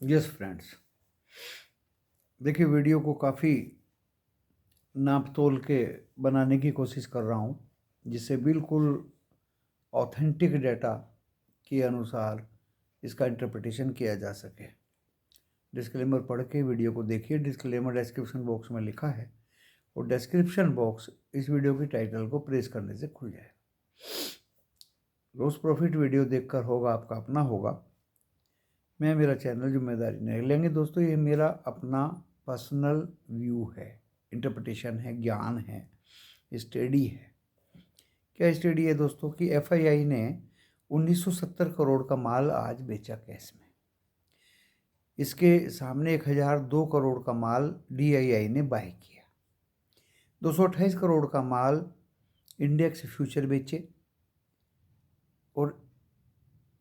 Yes friends, देखिए video को काफ़ी नाप तोल के बनाने की कोशिश कर रहा हूँ जिससे बिल्कुल ऑथेंटिक डाटा के अनुसार इसका इंटरप्रिटेशन किया जा सके। डिस्क्लेमर पढ़ के वीडियो को देखिए। डिस्क्लेमर डिस्क्रिप्शन बॉक्स में लिखा है और डिस्क्रिप्शन बॉक्स इस वीडियो की टाइटल को प्रेस करने से खुल जाए। लॉस प्रॉफिट वीडियो देखकर होगा आपका अपना होगा, मैं मेरा चैनल जिम्मेदारी नहीं लेंगे। दोस्तों, ये मेरा अपना पर्सनल व्यू है, इंटरप्रिटेशन है, ज्ञान है, स्टडी है। क्या स्टडी है दोस्तों कि एफआईआई ने 1970 करोड़ का माल आज बेचा कैश में। इसके सामने 1002 करोड़ का माल डीआईआई ने बाय किया। 228 करोड़ का माल इंडेक्स फ्यूचर बेचे और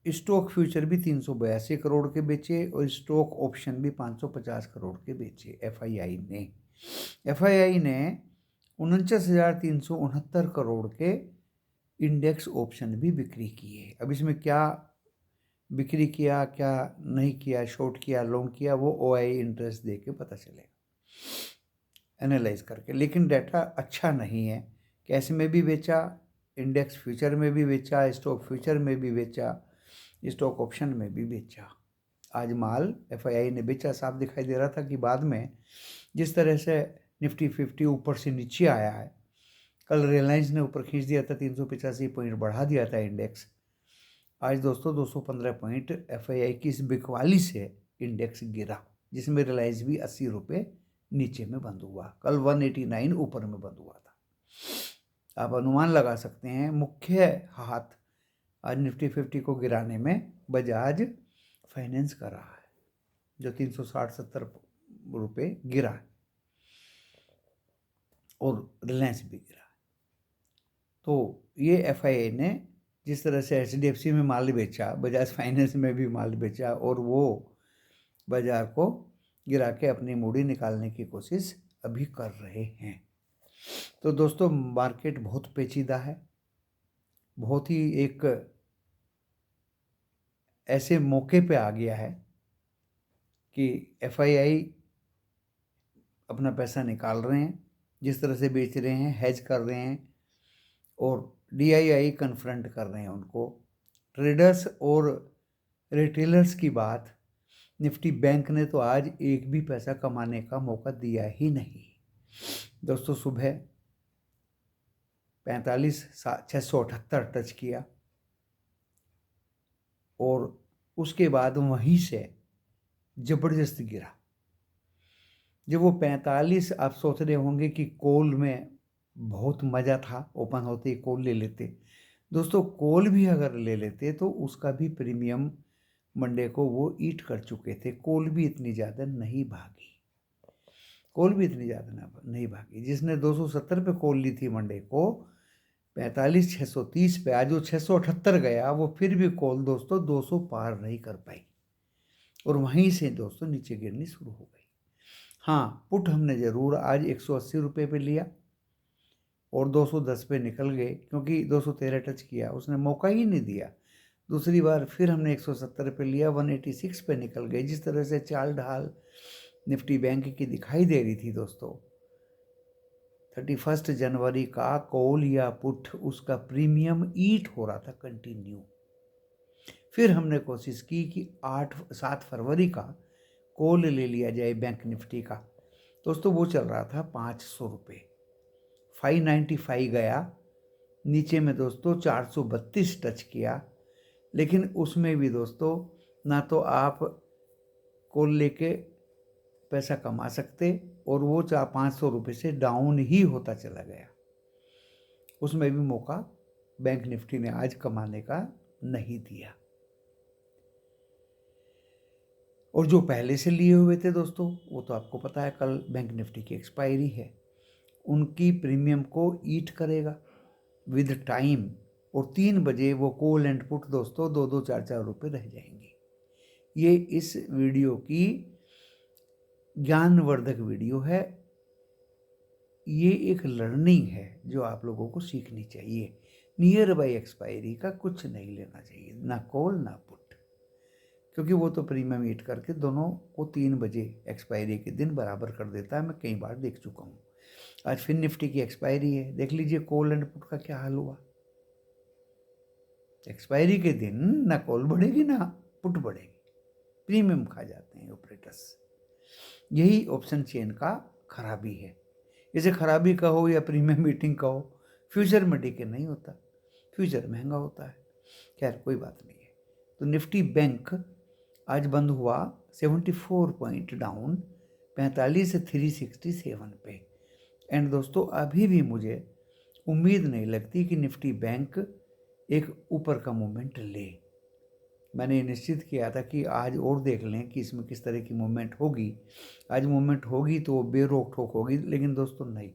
स्टॉक फ्यूचर भी 382 करोड़ के बेचे और स्टॉक ऑप्शन भी 550 करोड़ के बेचे एफआईआई ने। एफआईआई ने 49,369 करोड़ के इंडेक्स ऑप्शन भी बिक्री किए। अब इसमें क्या बिक्री किया, क्या नहीं किया, शॉर्ट किया, लॉन्ग किया, वो ओआई इंटरेस्ट दे के पता चलेगा एनालाइज करके। लेकिन डाटा अच्छा नहीं है। कैश में भी बेचा, इंडेक्स फ्यूचर में भी बेचा, स्टॉक फ्यूचर में भी बेचा, स्टॉक ऑप्शन में भी बेचा। आज माल एफआईआई ने बेचा। साफ दिखाई दे रहा था कि बाद में जिस तरह से निफ्टी 50 ऊपर से नीचे आया है, कल रिलायंस ने ऊपर खींच दिया था, 385 पॉइंट बढ़ा दिया था इंडेक्स। आज दोस्तों 215 पॉइंट एफआईआई की इस बिकवाली से इंडेक्स गिरा, जिसमें रिलायंस भी 80 रुपये नीचे में बंद हुआ। कल 189 ऊपर में बंद हुआ था। आप अनुमान लगा सकते हैं मुख्य हाथ आज निफ्टी 50 को गिराने में बजाज फाइनेंस कर रहा है, जो 360-70 रुपये गिरा है और रिलायंस भी गिरा है। तो ये एफआईआई ने जिस तरह से एचडीएफसी में माल बेचा, बजाज फाइनेंस में भी माल बेचा और वो बाजार को गिरा के अपनी मूड़ी निकालने की कोशिश अभी कर रहे हैं। तो दोस्तों, मार्केट बहुत पेचीदा है, बहुत ही एक ऐसे मौके पे आ गया है कि एफआईआई अपना पैसा निकाल रहे हैं, जिस तरह से बेच रहे हैं, हेज कर रहे हैं, और डीआईआई कन्फ्रंट कर रहे हैं उनको। ट्रेडर्स और रिटेलर्स की बात, निफ्टी बैंक ने तो आज एक भी पैसा कमाने का मौका दिया ही नहीं। दोस्तों, सुबह 45,678 टच किया और उसके बाद वहीं से जबरदस्त गिरा। जब वो 45, आप सोच रहे होंगे कि कॉल में बहुत मज़ा था, ओपन होते ही कॉल ले लेते। दोस्तों, कॉल भी अगर ले लेते तो उसका भी प्रीमियम मंडे को वो ईट कर चुके थे। कॉल भी इतनी ज़्यादा नहीं भागी, कॉल भी इतनी ज़्यादा नहीं भागी। जिसने 270 पे कॉल ली थी मंडे को, 45,630 पे, आज वो 678 गया, वो फिर भी कॉल दोस्तों 200 पार नहीं कर पाई और वहीं से दोस्तों नीचे गिरनी शुरू हो गई। हाँ, पुट हमने ज़रूर आज 180 रुपये पे लिया और 210 पे निकल गए, क्योंकि 213 टच किया, उसने मौका ही नहीं दिया। दूसरी बार फिर हमने 170 पे लिया, 186 पे निकल गए। जिस तरह से चाल ढाल निफ्टी बैंक की दिखाई दे रही थी दोस्तों, 31 जनवरी का कॉल या पुट, उसका प्रीमियम ईट हो रहा था कंटिन्यू। फिर हमने कोशिश की कि 7 फरवरी का कॉल ले लिया जाए बैंक निफ्टी का। दोस्तों, वो चल रहा था 500 रुपये, 595 गया, नीचे में दोस्तों 432 टच किया। लेकिन उसमें भी दोस्तों ना तो आप कॉल लेके पैसा कमा सकते, और वो 500 रुपये से डाउन ही होता चला गया। उसमें भी मौका बैंक निफ्टी ने आज कमाने का नहीं दिया। और जो पहले से लिए हुए थे दोस्तों, वो तो आपको पता है कल बैंक निफ्टी की एक्सपायरी है, उनकी प्रीमियम को ईट करेगा विद टाइम, और 3 बजे वो कॉल एंड पुट दोस्तों 2-2, 4-4 रुपये रह जाएंगे। ये इस वीडियो की ज्ञानवर्धक वीडियो है। ये एक लर्निंग है जो आप लोगों को सीखनी चाहिए। नियर बाई एक्सपायरी का कुछ नहीं लेना चाहिए, ना कॉल ना पुट। क्योंकि वो तो प्रीमियम ईट करके दोनों को 3 बजे एक्सपायरी के दिन बराबर कर देता है। मैं कई बार देख चुका हूँ। आज फिर निफ्टी की एक्सपायरी है, देख लीजिए कॉल एंड पुट का क्या हाल हुआ। एक्सपायरी के दिन ना कॉल बढ़ेगी ना पुट बढ़ेगी, प्रीमियम खा जाते हैं ऑपरेटर्स। यही ऑप्शन चेन का खराबी है। इसे खराबी कहो या प्रीमियम मीटिंग कहो, फ्यूचर में डीके नहीं होता, फ्यूचर महंगा होता है। खैर कोई बात नहीं है। तो निफ्टी बैंक आज बंद हुआ 74 पॉइंट डाउन 45 से 367 पे। एंड दोस्तों अभी भी मुझे उम्मीद नहीं लगती कि निफ्टी बैंक एक ऊपर का मूवमेंट ले। मैंने निश्चित किया था कि आज और देख लें कि इसमें किस तरह की मूवमेंट होगी। आज मूवमेंट होगी तो बेरोक ठोक होगी, लेकिन दोस्तों नहीं।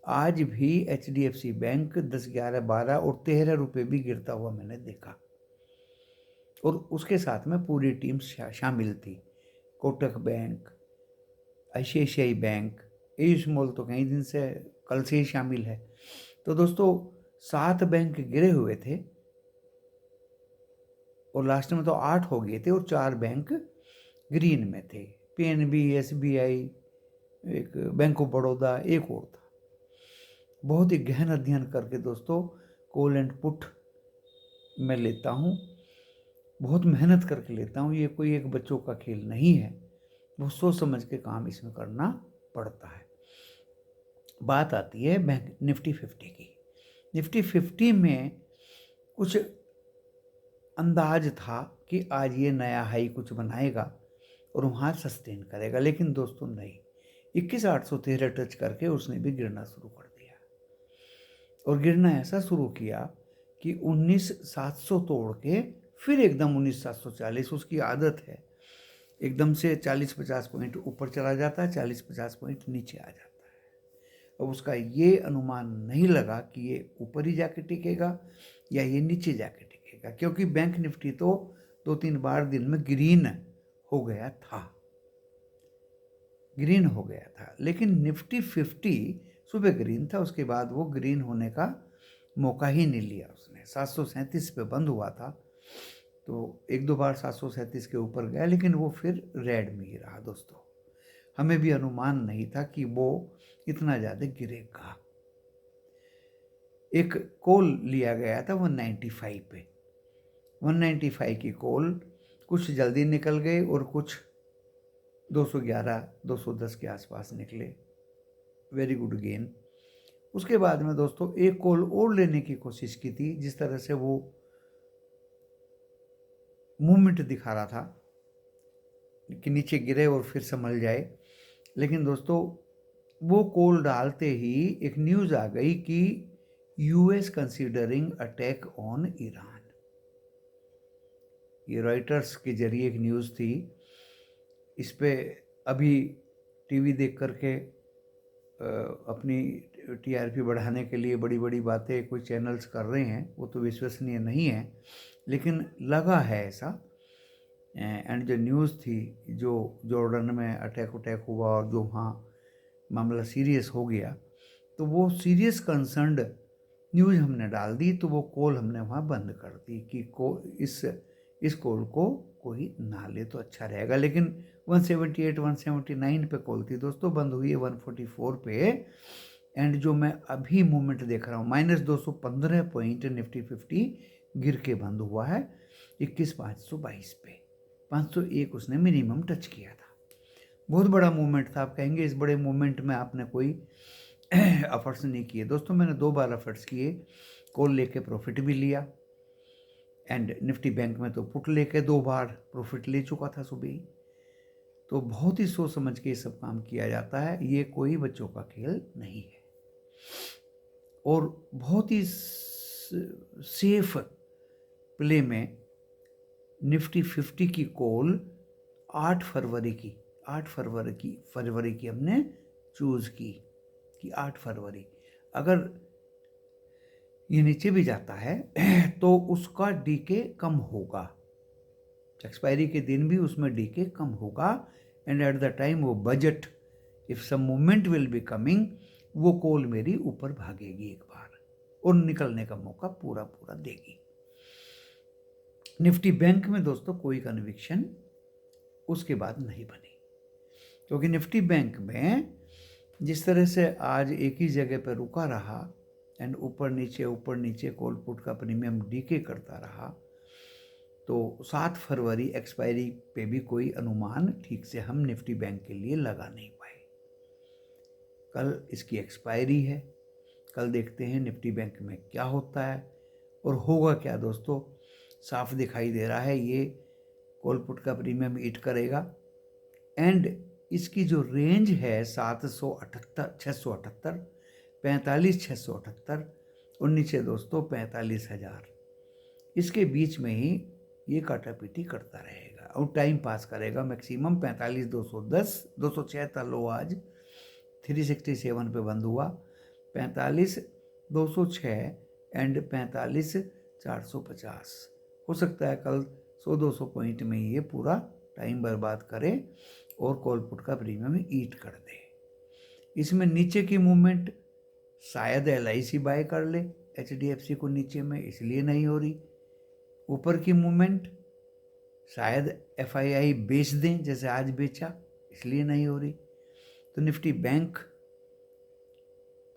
आज भी HDFC बैंक 10, 11, 12 और 13 रुपये भी गिरता हुआ मैंने देखा, और उसके साथ में पूरी टीम शामिल थी। Kotak bank, ICICI bank, AU small तो कई दिन से कल से ही शामिल है। तो दोस्तों 7 बैंक गिरे हुए थे और लास्ट में तो 8 हो गए थे और 4 बैंक ग्रीन में थे। PNB, SBI, एक बैंक ऑफ बड़ौदा, एक और था। बहुत ही गहन अध्ययन करके दोस्तों कॉल एंड पुट मैं लेता हूँ, बहुत मेहनत करके लेता हूँ। ये कोई एक बच्चों का खेल नहीं है, वो सोच समझ के काम इसमें करना पड़ता है। बात आती है बैंक निफ्टी 50 की। निफ्टी 50 में कुछ अंदाज था कि आज ये नया हाई कुछ बनाएगा और वहाँ सस्टेन करेगा, लेकिन दोस्तों नहीं, 21,813 टच करके उसने भी गिरना शुरू कर दिया। और गिरना ऐसा शुरू किया कि 19,700 तोड़ के फिर एकदम 19,740, उसकी आदत है एकदम से 40-50 पॉइंट ऊपर चला जाता है, 40-50 पॉइंट नीचे आ जाता है। अब उसका ये अनुमान नहीं लगा कि ये ऊपर ही जाके टिकेगा या ये नीचे जाके टिकेगा, क्योंकि बैंक निफ्टी तो 2-3 बार दिन में ग्रीन हो गया था, लेकिन निफ्टी 50 सुबह ग्रीन था, उसके बाद वो ग्रीन होने का मौका ही नहीं लिया उसने। 737 पे बंद हुआ था, तो 1-2 बार 737 के ऊपर गया, लेकिन वो फिर रेड में ही रहा। दोस्तों हमें भी अनुमान नहीं था कि वो इतना ज़्यादा गिरेगा। एक कॉल लिया गया था 195 पे, 195 की कॉल कुछ जल्दी निकल गए और कुछ 211, 210 के आसपास निकले। Very good gain. उसके बाद में दोस्तों एक कॉल और लेने की कोशिश की थी, जिस तरह से वो मूवमेंट दिखा रहा था कि नीचे गिरे और फिर संभल जाए, लेकिन दोस्तों वो कॉल डालते ही एक न्यूज़ आ गई कि US considering attack on Iran. ये रॉयटर्स के जरिए एक न्यूज़ थी। इस पे अभी टीवी देख करके अपनी TRP बढ़ाने के लिए बड़ी बड़ी बातें कोई चैनल्स कर रहे हैं, वो तो विश्वसनीय नहीं है, लेकिन लगा है ऐसा। एंड जो न्यूज़ थी, जो जॉर्डन में अटैक हुआ और जो वहाँ मामला सीरियस हो गया, तो वो सीरियस कंसर्न्ड न्यूज़ हमने डाल दी, तो वो कॉल हमने वहाँ बंद कर दी कि इस कॉल को कोई ना ले तो अच्छा रहेगा। लेकिन 178, 179 पे कॉल थी दोस्तों, बंद हुई है 144 पे। एंड जो मैं अभी मूवमेंट देख रहा हूँ, -215 पॉइंट निफ्टी 50 गिर के बंद हुआ है 21,522 पे। 501 उसने मिनिमम टच किया था। बहुत बड़ा मूवमेंट था। आप कहेंगे इस बड़े मूवमेंट में आपने कोई एफर्ट्स नहीं किए। दोस्तों मैंने 2 बार एफर्ट्स किए, कॉल लेके प्रॉफिट भी लिया, एंड निफ्टी बैंक में तो पुट लेके 2 बार प्रॉफिट ले चुका था सुबह ही। तो बहुत ही सोच समझ के ये सब काम किया जाता है, ये कोई बच्चों का खेल नहीं है। और बहुत ही सेफ प्ले में निफ्टी 50 की कॉल 8 फरवरी की हमने चूज़ की कि 8 फरवरी अगर ये नीचे भी जाता है तो उसका डीके कम होगा, एक्सपायरी के दिन भी उसमें डीके कम होगा। एंड एट द टाइम वो budget, if some movement will be coming, वो कॉल मेरी ऊपर भागेगी एक बार और निकलने का मौका पूरा देगी। निफ्टी बैंक में दोस्तों कोई कन्विक्शन उसके बाद नहीं बनी, क्योंकि निफ्टी बैंक में जिस तरह से आज एक ही जगह पर रुका रहा एंड ऊपर नीचे कॉल पुट का प्रीमियम डीके करता रहा, तो 7 फरवरी एक्सपायरी पे भी कोई अनुमान ठीक से हम निफ्टी बैंक के लिए लगा नहीं पाए। कल इसकी एक्सपायरी है, कल देखते हैं निफ्टी बैंक में क्या होता है और होगा क्या दोस्तों। साफ दिखाई दे रहा है ये कॉल पुट का प्रीमियम ईट करेगा एंड इसकी जो रेंज है 778 678 45 678 और नीचे दोस्तों 45,000, इसके बीच में ही ये काटापीटी करता रहेगा और टाइम पास करेगा। मैक्सिमम 45,210 206 था लो, आज 367 पे बंद हुआ, 45,206 एंड 45,450। हो सकता है कल 100-200 पॉइंट में ये पूरा टाइम बर्बाद करे और कॉल पुट का प्रीमियम ईट कर दे। इसमें नीचे की मूवमेंट शायद LIC बाय कर ले HDFC को नीचे में, इसलिए नहीं हो रही। ऊपर की मूवमेंट शायद FII बेच दें जैसे आज बेचा, इसलिए नहीं हो रही। तो निफ्टी बैंक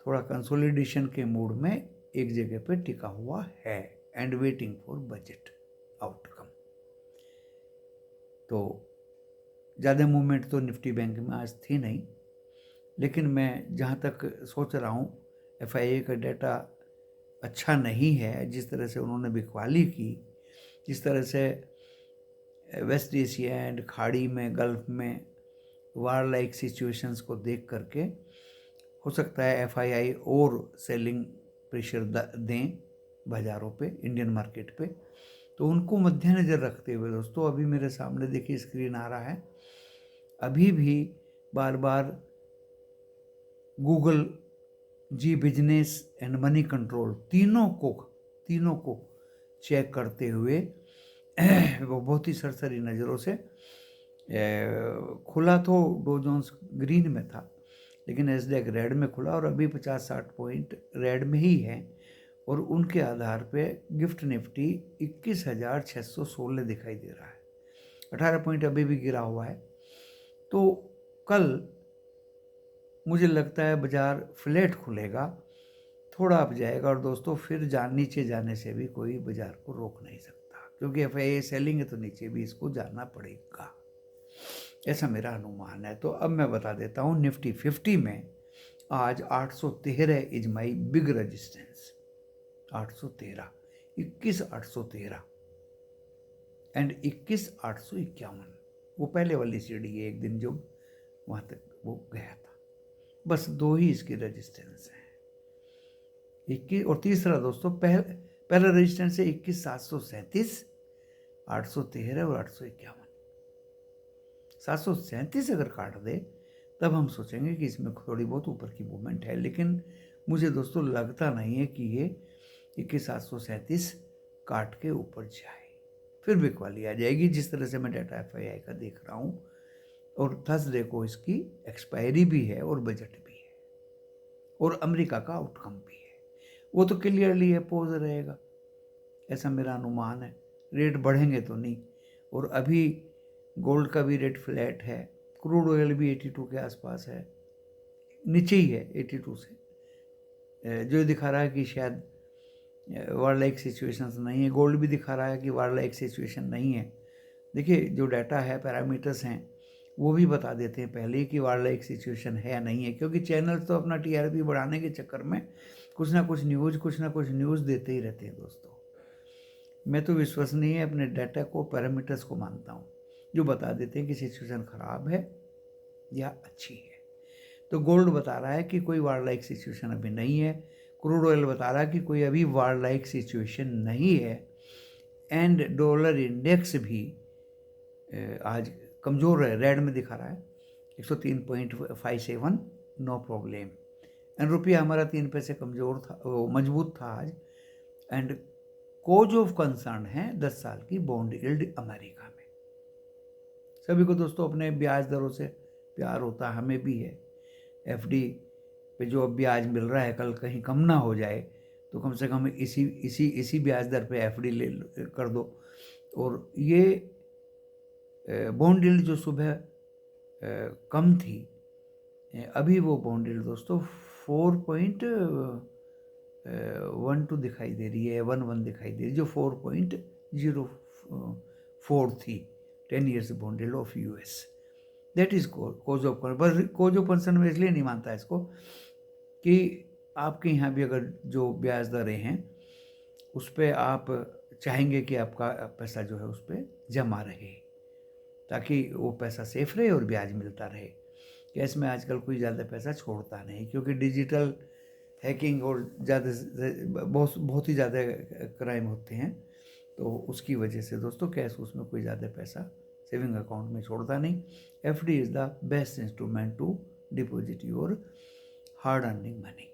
थोड़ा कंसोलिडेशन के मूड में एक जगह पे टिका हुआ है and waiting for budget outcome. तो ज़्यादा मूवमेंट तो निफ्टी बैंक में आज थी नहीं, लेकिन मैं जहाँ तक सोच रहा हूँ FII का डाटा अच्छा नहीं है। जिस तरह से उन्होंने बिकवाली की, जिस तरह से वेस्ट एशिया एंड खाड़ी में, गल्फ में वार लाइक सिचुएशंस को देख करके हो सकता है FII और सेलिंग प्रेशर दें बाज़ारों पे, इंडियन मार्केट पे। तो उनको मद्देनज़र रखते हुए दोस्तों अभी मेरे सामने देखिए स्क्रीन आ रहा है, अभी भी बार बार Google, Zee business and Moneycontrol तीनों को चेक करते हुए वो बहुत ही सरसरी नज़रों से खुला तो डो जोन्स ग्रीन में था, लेकिन NASDAQ रेड में खुला और अभी 50-60 पॉइंट रेड में ही है और उनके आधार पे गिफ्ट निफ्टी 21,616 दिखाई दे रहा है, 18 पॉइंट अभी भी गिरा हुआ है। तो कल मुझे लगता है बाजार फ्लैट खुलेगा, थोड़ा अप जाएगा और दोस्तों फिर नीचे जाने से भी कोई बाजार को रोक नहीं सकता, क्योंकि FII सेलिंग है तो नीचे भी इसको जाना पड़ेगा, ऐसा मेरा अनुमान है। तो अब मैं बता देता हूँ निफ्टी 50 में आज 813 is my big resistance, 813, 21,813 and 21,851, वो पहले वाली सीढ़ी है एक दिन जो वहाँ तक वो गया था। बस दो ही इसकी रेजिस्टेंस है, 21 और तीसरा दोस्तों पहला रेजिस्टेंस है 21,737, 813 और 851। 737 अगर काट दे तब हम सोचेंगे कि इसमें थोड़ी बहुत ऊपर की मूवमेंट है, लेकिन मुझे दोस्तों लगता नहीं है कि ये 21,737 काट के ऊपर जाए, फिर बिकवाली आ जाएगी जिस तरह से मैं डाटा FII का देख रहा हूँ। और थर्सडे को इसकी एक्सपायरी भी है और बजट भी है और अमेरिका का आउटकम भी है, वो तो क्लियरली अपोज रहेगा, ऐसा मेरा अनुमान है। रेट बढ़ेंगे तो नहीं, और अभी गोल्ड का भी रेट फ्लैट है, क्रूड ऑयल भी 82 के आसपास है, नीचे ही है 82 से, जो दिखा रहा है कि शायद वार लाइक सिचुएशंस नहीं है। गोल्ड भी दिखा रहा है कि वार लाइक सिचुएशन नहीं है। देखिए जो डाटा है, पैरामीटर्स हैं, वो भी बता देते हैं पहले ही कि वार लाइक सिचुएशन है या नहीं है, क्योंकि चैनल तो अपना TRP बढ़ाने के चक्कर में कुछ ना कुछ न्यूज़ देते ही रहते हैं दोस्तों। मैं तो विश्वसनीय अपने डाटा को, पैरामीटर्स को मानता हूँ जो बता देते हैं कि सिचुएशन ख़राब है या अच्छी है। तो गोल्ड बता रहा है कि कोई वार लाइक सिचुएशन अभी नहीं है, क्रूड ऑयल बता रहा है कि कोई अभी वार लाइक सिचुएशन नहीं है, एंड डॉलर इंडेक्स भी आज कमज़ोर है, रेड में दिखा रहा है 103.57, नो प्रॉब्लम। एंड रुपया हमारा 3 पैसे कमज़ोर था, मजबूत था आज। एंड कोज ऑफ कंसर्न है 10 साल की बॉन्ड यील्ड अमेरिका में। सभी को दोस्तों अपने ब्याज दरों से प्यार होता है, हमें भी है। FD पे जो अब ब्याज मिल रहा है कल कहीं कम ना हो जाए, तो कम से कम इसी ब्याज दर पे FD कर दो, और ये बॉन्ड यील्ड जो सुबह कम थी, अभी वो बॉन्ड यील्ड दोस्तों 4.12 दिखाई दे रही है, 11 दिखाई दे रही है, जो 4.04 थी 10 years bond yield of US. That is cause of concern. बस कोज ऑफ कंसर्न में इसलिए नहीं मानता इसको कि आपके यहाँ भी अगर जो ब्याज दरें हैं उस पर आप चाहेंगे कि आपका पैसा जो है उस पर जमा रहे, ताकि वो पैसा सेफ रहे और ब्याज मिलता रहे। कैश में आजकल कोई ज़्यादा पैसा छोड़ता नहीं, क्योंकि डिजिटल हैकिंग और ज़्यादा बहुत ही ज़्यादा क्राइम होते हैं, तो उसकी वजह से दोस्तों कैश उसमें कोई ज़्यादा पैसा सेविंग अकाउंट में छोड़ता नहीं। FD is the best instrument to deposit your hard earning money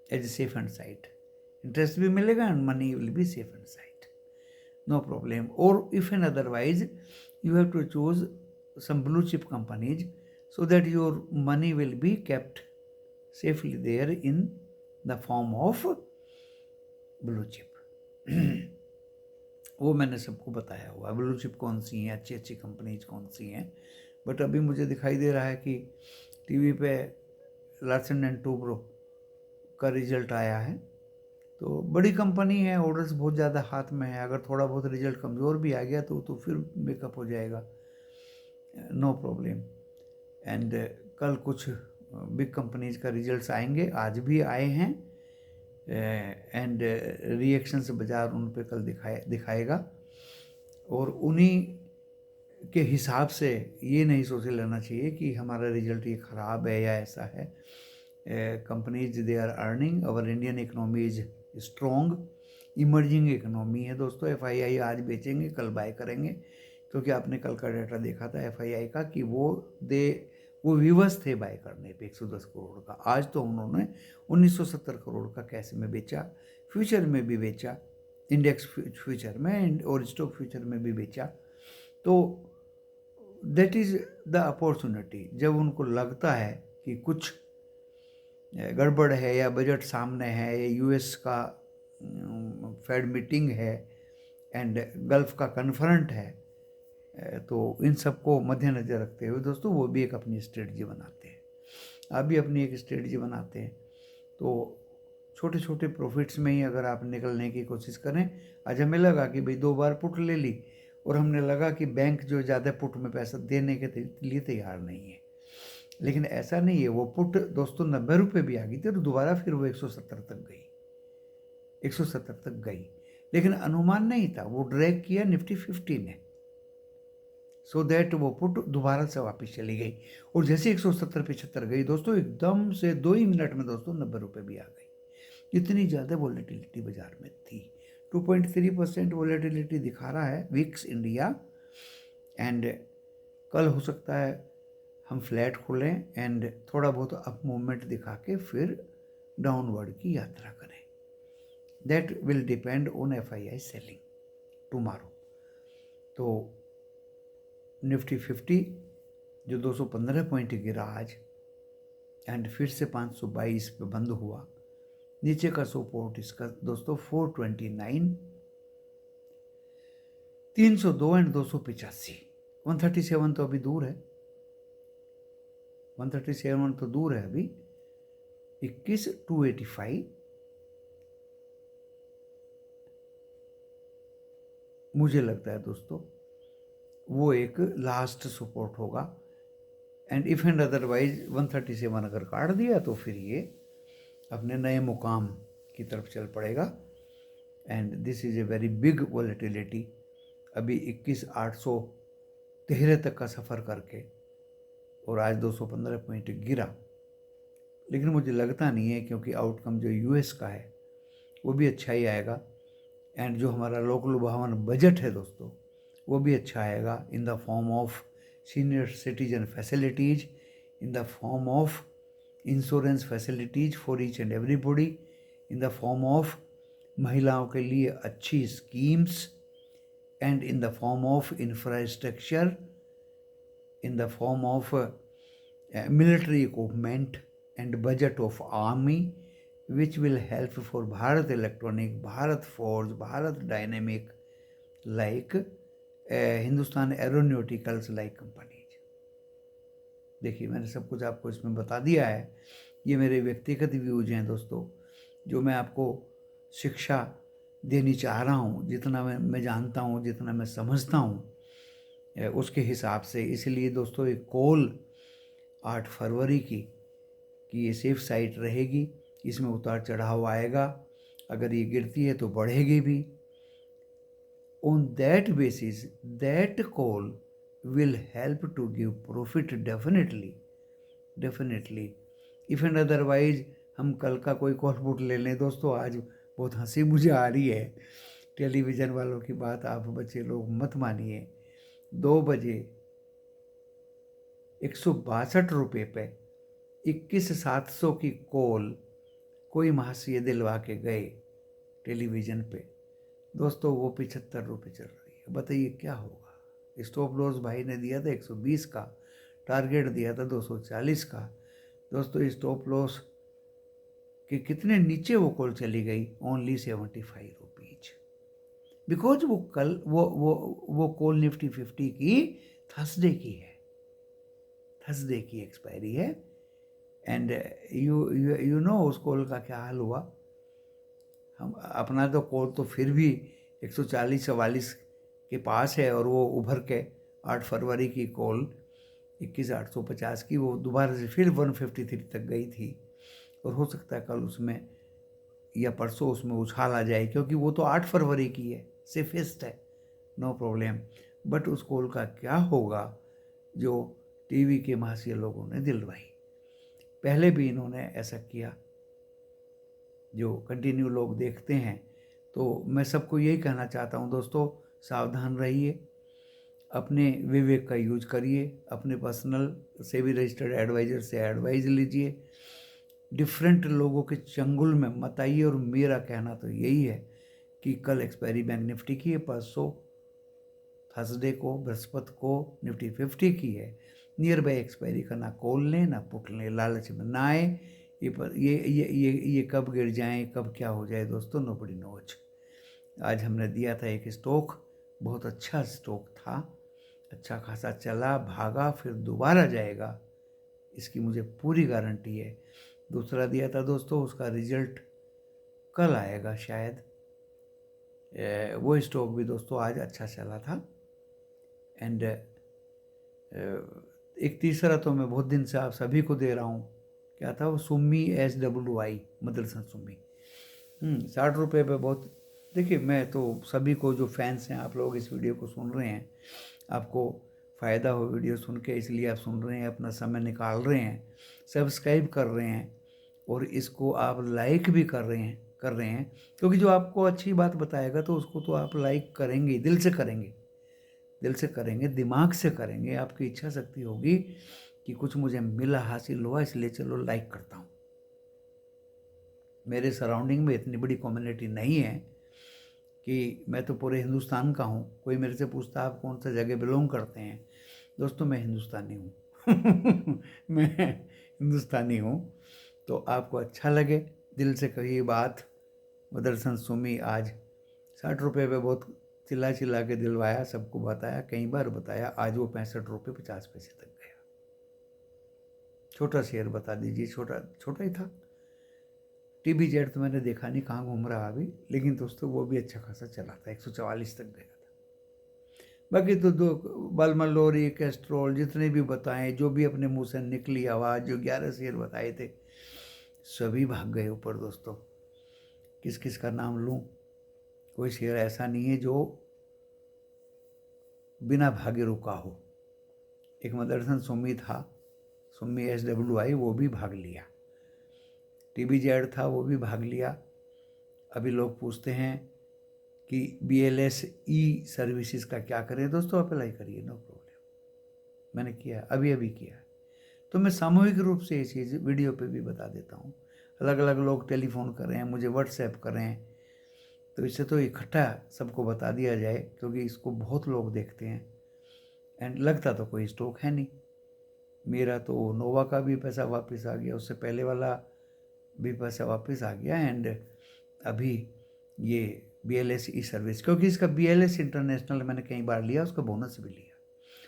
as a safe and side. Interest भी मिलेगा and money will be safe and side, no problem. Or if and otherwise you have to choose some blue chip companies so that your money will be kept safely there in the form of blue chip. वो मैंने सबको बताया हुआ blue chip कौन सी हैं, अच्छी अच्छी companies कौन सी हैं। बट अभी मुझे दिखाई दे रहा है कि टीवी पे लार्सन एंड टूब्रो का रिजल्ट आया है, तो बड़ी कंपनी है, ऑर्डर्स बहुत ज़्यादा हाथ में है। अगर थोड़ा बहुत रिजल्ट कमज़ोर भी आ गया तो फिर मेकअप हो जाएगा, नो प्रॉब्लम। एंड कल कुछ बिग कंपनीज का रिजल्ट्स आएंगे, आज भी आए हैं, एंड रिएक्शन से बाजार उन पे कल दिखाएगा। और उन्हीं के हिसाब से ये नहीं सोच लेना चाहिए कि हमारा रिजल्ट ये ख़राब है या ऐसा है। Companies they are earning, our Indian economy is strong, emerging economy है दोस्तों। एफआईआई आज बेचेंगे, कल बाय करेंगे, क्योंकि आपने कल का डाटा देखा था एफआईआई का कि वो विवश थे बाय करने पे 110 करोड़ का। आज तो उन्होंने 1970 करोड़ का कैश में बेचा, फ्यूचर में भी बेचा, इंडेक्स फ्यूचर में और स्टॉक फ्यूचर में भी बेचा। तो दैट इज़ द अपॉर्चुनिटी। जब उनको लगता है कि कुछ गड़बड़ है या बजट सामने है या यूएस का फेड मीटिंग है एंड गल्फ का कन्फ्रंट है, तो इन सबको मद्देनजर रखते हुए दोस्तों वो भी एक अपनी स्ट्रेटजी बनाते हैं। आप भी अपनी एक स्ट्रेटजी बनाते हैं, तो छोटे छोटे प्रॉफिट्स में ही अगर आप निकलने की कोशिश करें। आज हमें लगा कि भाई 2 बार पुट ले ली और हमने लगा कि बैंक जो ज़्यादा पुट में पैसा देने के लिए तैयार नहीं है, लेकिन ऐसा नहीं है। वो पुट दोस्तों 90 रुपये भी आ गई थी और दोबारा फिर वो 170 तक गई, 170 तक गई, लेकिन अनुमान नहीं था, वो ड्रैग किया निफ्टी 50 ने, सो दैट वो पुट दोबारा से वापस चली गई। और जैसे 170-75 गई दोस्तों, एकदम से 2 ही मिनट में दोस्तों 90 रुपये भी आ गई। इतनी ज़्यादा वॉलेटिलिटी बाजार में थी। 2.3% वॉलेटिलिटी दिखा रहा है विक्स इंडिया, एंड कल हो सकता है हम फ्लैट खोलें एंड थोड़ा बहुत अप मूवमेंट दिखा के फिर डाउनवर्ड की यात्रा करें। That will depend on FII selling tomorrow. तो निफ्टी 50 जो 215 पॉइंट गिरा आज एंड फिर से 522 पे बंद हुआ। नीचे का सपोर्ट इसका दोस्तों 429, 302 एंड 285। 137 तो अभी दूर है, 137 तो दूर है अभी। 21,285 मुझे लगता है दोस्तों वो एक लास्ट सपोर्ट होगा। एंड इफ एंड अदरवाइज 137 अगर काट दिया तो फिर ये अपने नए मुकाम की तरफ चल पड़ेगा। And this is a very big volatility. अभी 21,813 तक का सफ़र करके और आज 215 पॉइंट गिरा, लेकिन मुझे लगता नहीं है, क्योंकि आउटकम जो यूएस का है वो भी अच्छा ही आएगा। एंड जो हमारा लोक लुभावन बजट है दोस्तों वो भी अच्छा आएगा, in the form of senior citizen facilities, in the form of insurance facilities for each and everybody, in the form of महिलाओं के लिए अच्छी schemes, and in the form of infrastructure, in the form of military equipment and budget of army, which will help for Bharat Electronic, Bharat Forge, Bharat Dynamic, like Hindustan aeronauticals like companies. देखिए मैंने सब कुछ आपको इसमें बता दिया है। ये मेरे व्यक्तिगत व्यूज हैं दोस्तों, जो मैं आपको शिक्षा देनी चाह रहा हूँ, जितना मैं जानता हूँ, जितना मैं समझता हूँ उसके हिसाब से। इसलिए दोस्तों एक कॉल 8 फरवरी की कि ये सेफ साइट रहेगी, इसमें उतार चढ़ाव आएगा, अगर ये गिरती है तो बढ़ेगी भी। On that basis that call will help to give profit definitely if and otherwise हम कल का कोई कॉल पुट ले लें दोस्तों। आज बहुत हंसी मुझे आ रही है, टेलीविज़न वालों की बात आप बच्चे लोग मत मानिए। 2 बजे 162 रुपये पे 21,700 की कॉल कोई महाशय दिलवा के गए टेलीविज़न पे दोस्तों, वो 75 रुपये चल रही है। बताइए क्या होगा। स्टॉप लॉस भाई ने दिया था 120 का, टारगेट दिया था 240 का। दोस्तों स्टॉप लॉस के कितने नीचे वो कॉल चली गई, ओनली 75 रुपीज, बिकॉज वो कल वो कॉल निफ्टी 50 की थर्सडे की है, थर्सडे की एक्सपायरी है। एंड यू नो उस कॉल का क्या हाल हुआ। हम अपना तो कॉल तो फिर भी 140-44 के पास है, और वो उभर के 8 फरवरी की कॉल 21,850 की वो दोबारा से फिर 153 तक गई थी। और हो सकता है कल उसमें या परसों उसमें उछाल आ जाए, क्योंकि वो तो 8 फरवरी की है, सेफेस्ट है, नो प्रॉब्लम। बट उस कॉल का क्या होगा जो टीवी के महाशय लोगों ने दिलवाई। पहले भी इन्होंने ऐसा किया, जो कंटिन्यू लोग देखते हैं। तो मैं सबको यही कहना चाहता हूँ दोस्तों, सावधान रहिए, अपने विवेक का यूज करिए, अपने पर्सनल सेबी रजिस्टर्ड एडवाइज़र से एडवाइज लीजिए, डिफरेंट लोगों के चंगुल में मत आइए। और मेरा कहना तो यही है कि कल एक्सपायरी बैंक निफ्टी की है, परसों थर्सडे को बृहस्पति को निफ्टी 50 की है। नियर बाय एक्सपायरी का ना कॉल लें ना पुट लें, लालच में ना आए। ये कब गिर जाएं, कब क्या हो जाए दोस्तों, नोबडी नोज। आज हमने दिया था एक स्टॉक, बहुत अच्छा स्टॉक था, अच्छा खासा चला, भागा, फिर दोबारा जाएगा, इसकी मुझे पूरी गारंटी है। दूसरा दिया था दोस्तों, उसका रिजल्ट कल आएगा शायद। वो स्टॉक भी दोस्तों आज अच्छा चला था। एंड एक तीसरा तो मैं बहुत दिन से आप सभी को दे रहा हूँ, क्या था वो, सुम्मी SWI, मदरसन सुम्मी। 60 रुपये पे बहुत। देखिए मैं तो सभी को, जो फैंस हैं, आप लोग इस वीडियो को सुन रहे हैं, आपको फ़ायदा हो वीडियो सुन के, इसलिए आप सुन रहे हैं, अपना समय निकाल रहे हैं, सब्सक्राइब कर रहे हैं, और इसको आप लाइक भी कर रहे हैं, क्योंकि जो आपको अच्छी बात बताएगा तो उसको तो आप लाइक करेंगे, दिल से करेंगे, दिल से करेंगे, दिमाग से करेंगे। आपकी इच्छा शक्ति होगी कि कुछ मुझे मिला, हासिल हुआ, इसलिए चलो लाइक करता हूँ। मेरे सराउंडिंग में इतनी बड़ी कम्युनिटी नहीं है कि मैं तो पूरे हिंदुस्तान का हूँ। कोई मेरे से पूछता आप कौन सा जगह बिलोंग करते हैं, दोस्तों मैं हिंदुस्तानी हूँ मैं हिंदुस्तानी हूँ। तो आपको अच्छा लगे, दिल से कही बात। मदरसन सुमी आज 60 रुपये पे बहुत चिल्ला चिल्ला के दिलवाया, सबको बताया, कई बार बताया। आज वो 65 रुपये 50 पैसे तक गया। छोटा शेयर बता दीजिए, छोटा ही था। TBZ तो मैंने देखा नहीं कहाँ घूम रहा अभी, लेकिन दोस्तों वो भी अच्छा खासा चला था, 144 तक गया था। बाकी तो दो बलमलोरी, कैस्ट्रोल, जितने भी बताएं, जो भी अपने मुंह से निकली आवाज़, जो 11 शेयर बताए थे, सभी भाग गए ऊपर दोस्तों। किस किस का नाम लूँ, कोई शेयर ऐसा नहीं है जो बिना भागे रुका हो। एक मदरसन सुम्मी था, सुम्मी SWI, वो भी भाग लिया। TBZ था, वो भी भाग लिया। अभी लोग पूछते हैं कि BLS सर्विसेज का क्या करें। दोस्तों अप्लाई करिए, नो प्रॉब्लम, मैंने किया, अभी किया। तो मैं सामूहिक रूप से ये चीज़ वीडियो पे भी बता देता हूँ। अलग अलग लोग टेलीफोन कर रहे हैं, मुझे व्हाट्सएप कर रहे हैं, तो इससे तो इकट्ठा सबको बता दिया जाए, क्योंकि इसको बहुत लोग देखते हैं। एंड लगता तो कोई स्टॉक है नहीं। मेरा तो नोवा का भी पैसा वापस आ गया, उससे पहले वाला भी पैसा वापस आ गया। एंड अभी ये BLS ई सर्विस, क्योंकि इसका BLS इंटरनेशनल मैंने कई बार लिया, उसका बोनस भी लिया,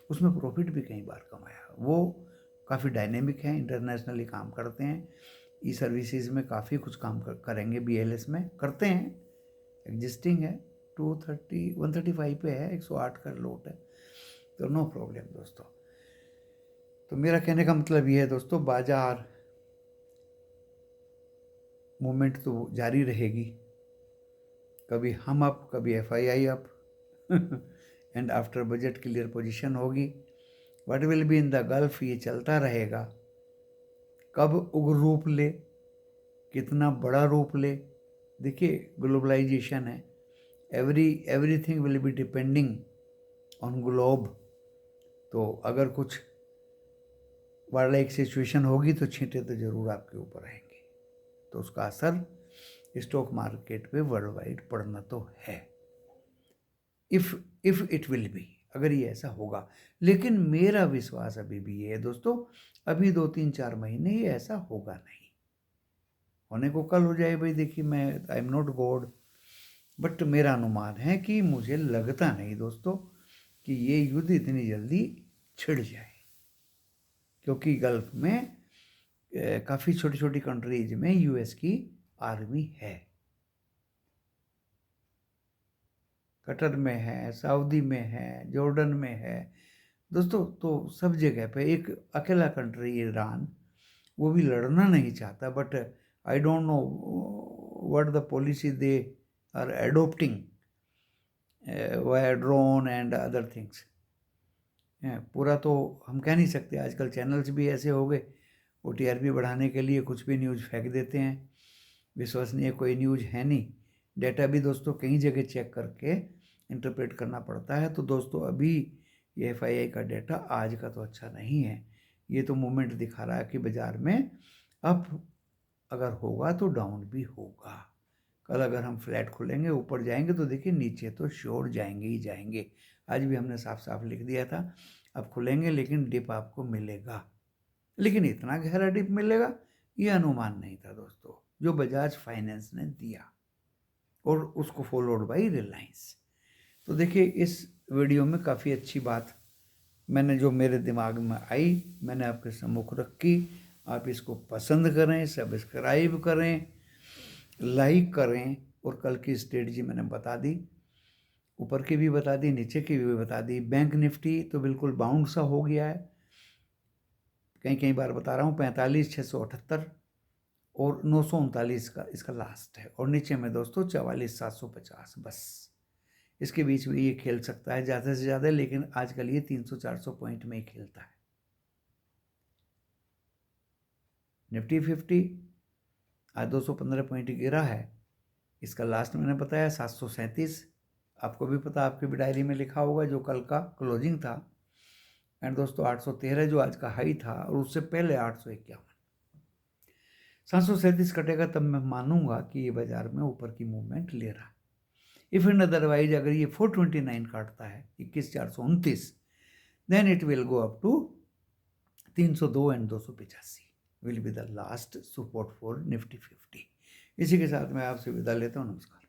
उसमें प्रॉफिट भी कई बार कमाया। वो काफ़ी डायनेमिक है, इंटरनेशनली काम करते हैं, ई सर्विसेज में काफ़ी कुछ काम करेंगे, BLS में करते हैं, एग्जिस्टिंग है, 135 पे है, 108 का लोट है, तो नो प्रॉब्लम दोस्तों। तो मेरा कहने का मतलब ये है दोस्तों, बाजार मूवमेंट तो जारी रहेगी, कभी हम अप, कभी FII up and after budget clear position होगी। What will be in the Gulf, ये चलता रहेगा। कब उग्र रूप ले, कितना बड़ा रूप ले, देखिए ग्लोबलाइजेशन है, everything will be depending on globe. तो अगर कुछ वाला एक सिचुएशन होगी तो छींटे तो जरूर आपके ऊपर आएंगे, तो उसका असर स्टॉक मार्केट पे वर्ल्ड वाइड पड़ना तो है, इफ इट विल बी, अगर ये ऐसा होगा। लेकिन मेरा विश्वास अभी भी ये है दोस्तों, अभी 2-3-4 महीने ये ऐसा होगा नहीं, होने को कल हो जाए भाई, देखिए मैं I am not God, but मेरा अनुमान है कि मुझे लगता नहीं दोस्तों कि ये युद्ध इतनी जल्दी छिड़ जाए, क्योंकि गल्फ में काफ़ी छोटी छोटी कंट्रीज में US की आर्मी है, कतर में है, सऊदी में है, जॉर्डन में है दोस्तों, तो सब जगह पे। एक अकेला कंट्री ईरान, वो भी लड़ना नहीं चाहता, but I don't know what the policy they are adopting via drone and other things. पूरा तो हम कह नहीं सकते, आजकल चैनल्स भी ऐसे हो गए, वो TRP बढ़ाने के लिए कुछ भी न्यूज़ फेंक देते हैं, विश्वसनीय कोई न्यूज़ है नहीं। डेटा भी दोस्तों कई जगह चेक करके इंटरप्रेट करना पड़ता है। तो दोस्तों अभी ये FII का डेटा आज का तो अच्छा नहीं है, ये तो मूवमेंट दिखा रहा है कि बाज़ार में अप अगर होगा तो डाउन भी होगा। कल अगर हम फ्लैट खुलेंगे, ऊपर जाएंगे, तो देखिए नीचे तो श्योर जाएंगे ही जाएंगे। आज भी हमने साफ साफ लिख दिया था, अब खुलेंगे लेकिन डिप आपको मिलेगा, लेकिन इतना गहरा डिप मिलेगा ये अनुमान नहीं था दोस्तों, जो बजाज फाइनेंस ने दिया, और उसको फॉलोड बाई रिलायंस। तो देखिए इस वीडियो में काफ़ी अच्छी बात मैंने, जो मेरे दिमाग में आई, मैंने आपके सम्मुख रखी। आप इसको पसंद करें, सब्सक्राइब करें, लाइक करें, और कल की स्ट्रेटजी मैंने बता दी, ऊपर की भी बता दी, नीचे की भी बता दी। बैंक निफ्टी तो बिल्कुल बाउंड सा हो गया है, कई बार बता रहा हूँ, 45,678 और 939 का इसका लास्ट है, और नीचे में दोस्तों 44,750, बस इसके बीच में ये खेल सकता है ज़्यादा से ज़्यादा, लेकिन आजकल ये 300-400 पॉइंट में ही खेलता है। निफ्टी 50 आज 215 पॉइंट गिरा है, इसका लास्ट मैंने बताया 737, आपको भी पता, आपकी भी डायरी में लिखा होगा, जो कल का क्लोजिंग था। एंड दोस्तों 813 जो आज का हाई था, और उससे पहले 851, 737 कटेगा तब मैं मानूंगा कि ये बाजार में ऊपर की मूवमेंट ले रहा है। इफ एंड अदरवाइज अगर ये 429 काटता है, 21,429, then it will go up to 302 and 285 will be the last support for Nifty 50। इसी के साथ मैं आपसे विदा लेता हूँ, नमस्कार।